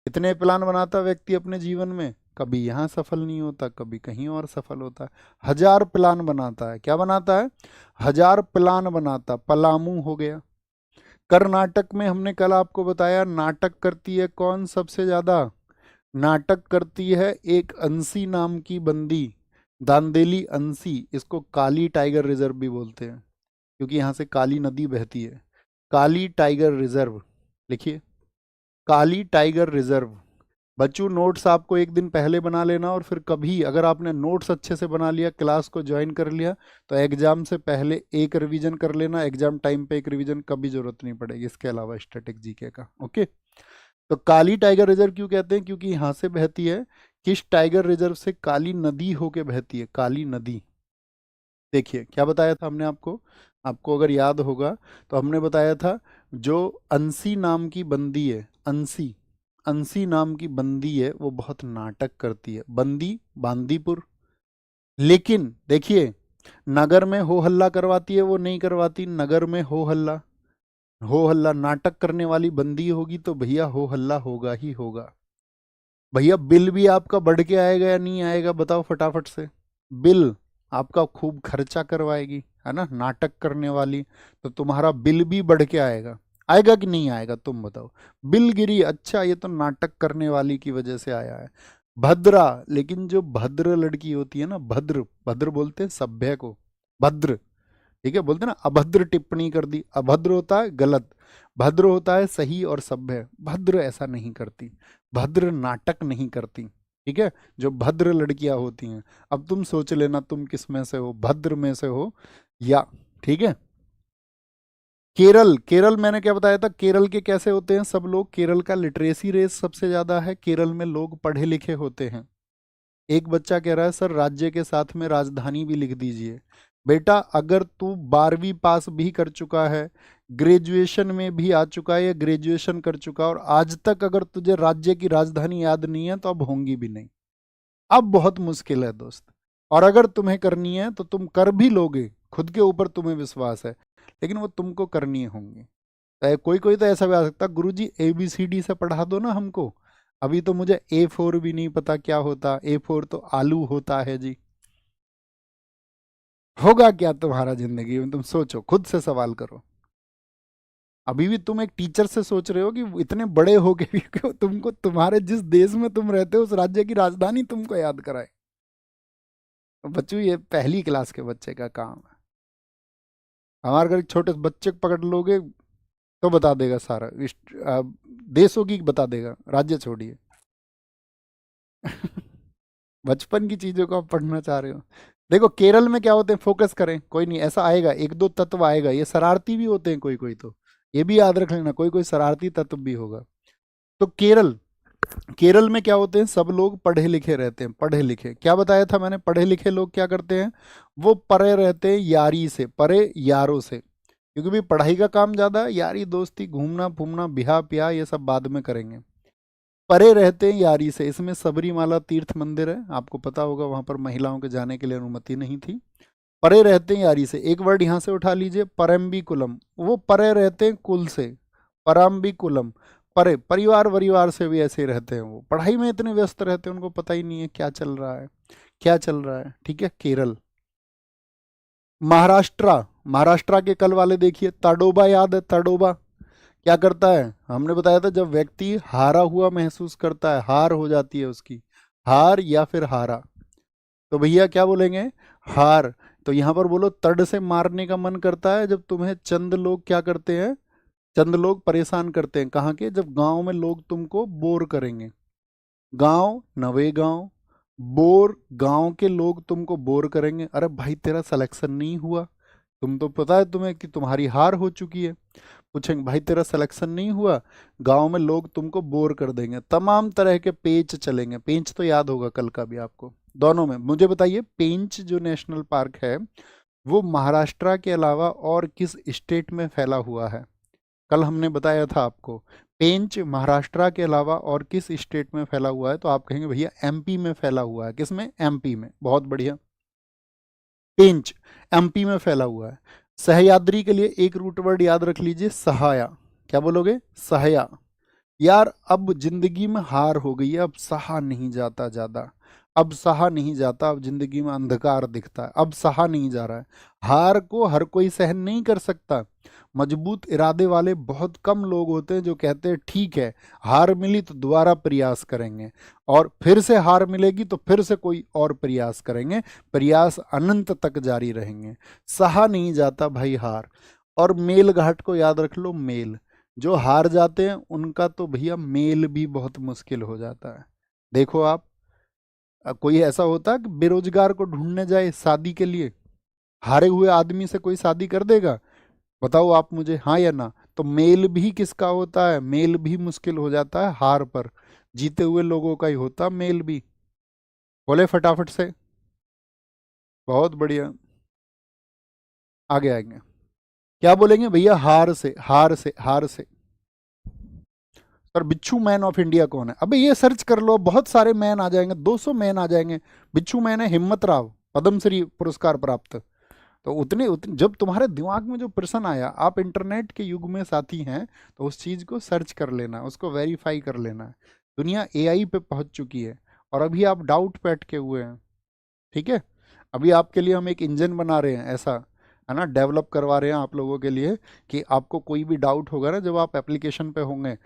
कितने प्लान बनाता व्यक्ति अपने जीवन में, कभी यहाँ सफल नहीं होता, कभी कहीं और सफल होता है। 1000 प्लान बनाता है, क्या बनाता है, 1000 प्लान बनाता। पलामू हो गया। कर्नाटक में हमने कल आपको बताया नाटक करती है कौन सबसे ज्यादा, नाटक करती है एक अंसी नाम की बंदी, दांदेली अंसी। इसको काली टाइगर रिजर्व भी बोलते हैं, क्योंकि यहाँ से काली नदी बहती है। काली टाइगर रिजर्व, लिखिए, काली टाइगर रिजर्व। बच्चों नोट्स आपको एक दिन पहले बना लेना, और फिर कभी अगर आपने नोट्स अच्छे से बना लिया, क्लास को ज्वाइन कर लिया, तो एग्जाम से पहले एक रिवीजन कर लेना, एग्जाम टाइम पे एक रिवीजन, कभी जरूरत नहीं पड़ेगी इसके अलावा स्टैटिक जीके का। ओके, तो काली टाइगर रिजर्व क्यों कहते हैं, क्योंकि यहाँ से बहती है। किस टाइगर रिजर्व से, काली नदी होके बहती है, काली नदी। देखिए क्या बताया था हमने आपको, आपको अगर याद होगा तो हमने बताया था जो अंसी नाम की बंदी है, अंसी, अंसी नाम की बंदी है, वो बहुत नाटक करती है। बंदी बांदीपुर, लेकिन देखिए नगर में हो हल्ला करवाती है, वो नहीं करवाती नगर में हो हल्ला। हो हल्ला नाटक करने वाली बंदी होगी तो भैया हो हल्ला होगा ही होगा। भैया बिल भी आपका बढ़ के आएगा या नहीं आएगा, बताओ फटाफट से। बिल आपका खूब खर्चा करवाएगी, है ना, नाटक करने वाली, तो तुम्हारा बिल भी बढ़ के आएगा। आएगा कि नहीं आएगा, तुम बताओ। बिल गिरी, अच्छा ये तो नाटक करने वाली की वजह से आया है। भद्रा, लेकिन जो भद्र लड़की होती है ना, भद्र, भद्र बोलते हैं सभ्य को, भद्र, ठीक है, बोलते हैं ना अभद्र टिप्पणी कर दी, अभद्र होता है गलत, भद्र होता है सही और सभ्य। भद्र ऐसा नहीं करती, भद्र नाटक नहीं करती, ठीक है, जो भद्र लड़कियां होती हैं। अब तुम सोच लेना तुम किस में से हो, भद्र में से हो या, ठीक है। केरल, केरल मैंने क्या बताया था, केरल के कैसे होते हैं सब लोग, केरल का लिटरेसी रेट सबसे ज्यादा है, केरल में लोग पढ़े लिखे होते हैं। एक बच्चा कह रहा है सर राज्य के साथ में राजधानी भी लिख दीजिए। बेटा अगर तू 12वीं पास भी कर चुका है, ग्रेजुएशन में भी आ चुका है, या ग्रेजुएशन कर चुका है, और आज तक अगर तुझे राज्य की राजधानी याद नहीं है, तो अब होंगी भी नहीं। अब बहुत मुश्किल है दोस्त। और अगर तुम्हें करनी है तो तुम कर भी लोगे, खुद के ऊपर तुम्हें विश्वास है, लेकिन वो तुमको करनी होंगी। कोई कोई तो ऐसा भी आ सकता है, गुरुजी ABCD से पढ़ा दो ना हमको, अभी तो मुझे A4 भी नहीं पता क्या होता, A4 तो आलू होता है जी। होगा क्या तुम्हारा जिंदगी में, तुम सोचो, खुद से सवाल करो। अभी भी तुम एक टीचर से सोच रहे हो कि इतने बड़े हो गए भी कि तुमको तुम्हारे जिस देश में तुम रहते हो उस राज्य की राजधानी तुमको याद कराए। तो बच्चों ये पहली क्लास के बच्चे का काम है। हमारे घर छोटे बच्चे को पकड़ लोगे तो बता देगा सारा, देशों की बता देगा, राज्य छोड़िए। बचपन की चीजों को आप पढ़ना चाह रहे हो। देखो केरल में क्या होते हैं, फोकस करें, कोई नहीं ऐसा आएगा, एक दो तत्व आएगा, ये शरारती भी होते हैं कोई कोई, तो ये भी याद रख लेना, कोई कोई शरारती तत्व भी होगा। तो केरल, केरल में क्या होते हैं, सब लोग पढ़े लिखे रहते हैं, पढ़े लिखे, क्या बताया था मैंने, पढ़े लिखे लोग क्या करते हैं, वो परे रहते हैं यारी से, परे यारों से, क्योंकि भी पढ़ाई का काम ज्यादा है, यारी दोस्ती घूमना फूमना बिहा प्याह ये सब बाद में करेंगे। परे रहते हैं यारी से, इसमें सबरीमाला तीर्थ मंदिर है, आपको पता होगा, वहां पर महिलाओं के जाने के लिए अनुमति नहीं थी। परे रहते हैं यारी से, एक वर्ड यहां से उठा लीजिए, परम्बिकुलम, वो परे रहते हैं कुल से, परम्बिकुलम, परे, परिवार वरिवार से भी ऐसे ही रहते हैं, वो पढ़ाई में इतने व्यस्त रहते हैं उनको पता ही नहीं है क्या चल रहा है, क्या चल रहा है, ठीक है। केरल। महाराष्ट्र, महाराष्ट्र के कल वाले देखिए, तडोबा, याद है तडोबा, क्या करता है, हमने बताया था जब व्यक्ति हारा हुआ महसूस करता है, हार हो जाती है उसकी, हार या फिर हारा, तो भैया क्या बोलेंगे, हार। तो यहां पर बोलो तड़ से मारने का मन करता है जब तुम्हें चंद लोग क्या करते हैं, चंद लोग परेशान करते हैं, कहाँ के, जब गांव में लोग तुमको बोर करेंगे, गांव नवे गांव, बोर, गांव के लोग तुमको बोर करेंगे, अरे भाई तेरा सिलेक्शन नहीं हुआ, तुम तो पता है तुम्हें कि तुम्हारी हार हो चुकी है, पूछेंगे भाई तेरा सिलेक्शन नहीं हुआ, गांव में लोग तुमको बोर कर देंगे, तमाम तरह के पेंच चलेंगे। पेंच तो याद होगा कल का भी आपको, दोनों में मुझे बताइए, पेंच जो नेशनल पार्क है वो महाराष्ट्र के अलावा और किस स्टेट में फैला हुआ है, कल हमने बताया था आपको, पेंच महाराष्ट्र के अलावा और किस स्टेट में फैला हुआ है, तो आप कहेंगे भैया MP में फैला हुआ है, किसमें, MP में, बहुत बढ़िया। पेंच MP में फैला हुआ है। सह्याद्री के लिए एक रूट वर्ड याद रख लीजिए, सहाया, क्या बोलोगे, सहाया, यार अब जिंदगी में हार हो गई है, अब सहा नहीं जाता ज्यादा, अब सहा नहीं जाता, अब जिंदगी में अंधकार दिखता है, अब सहा नहीं जा रहा है। हार को हर कोई सहन नहीं कर सकता। मजबूत इरादे वाले बहुत कम लोग होते हैं जो कहते हैं ठीक है, हार मिली तो दोबारा प्रयास करेंगे, और फिर से हार मिलेगी तो फिर से कोई और प्रयास करेंगे, प्रयास अनंत तक जारी रहेंगे। सहा नहीं जाता भाई हार। और मेल घाट को याद रख लो, मेल, जो हार जाते हैं उनका तो भैया मेल भी बहुत मुश्किल हो जाता है। देखो आप, कोई ऐसा होता है कि बेरोजगार को ढूंढने जाए शादी के लिए, हारे हुए आदमी से कोई शादी कर देगा? बताओ आप मुझे, हाँ या ना? तो मेल भी किसका होता है? मेल भी मुश्किल हो जाता है हार पर। जीते हुए लोगों का ही होता मेल भी। बोले फटाफट से। बहुत बढ़िया। आगे आएंगे। क्या बोलेंगे भैया? हार से, हार से, हार से। और बिच्छू मैन ऑफ इंडिया कौन है? अबे ये सर्च कर लो, बहुत सारे मैन आ जाएंगे, 200 मैन आ जाएंगे। बिच्छू मैन है हिम्मत राव, पद्मश्री पुरस्कार प्राप्त। तो उतने जब तुम्हारे दिमाग में जो प्रश्न आया, आप इंटरनेट के युग में साथी हैं, तो उस चीज को सर्च कर लेना, उसको वेरीफाई कर लेना। दुनिया एआई पे पहुंच चुकी है, और अभी आप डाउट पे अटके हुए हैं। ठीक है, अभी आपके लिए हम एक इंजन बना रहे हैं ऐसा, है ना, डेवलप करवा रहे हैं आप लोगों के लिए, कि आपको कोई भी डाउट होगा ना, जब आप एप्लीकेशन पे होंगे,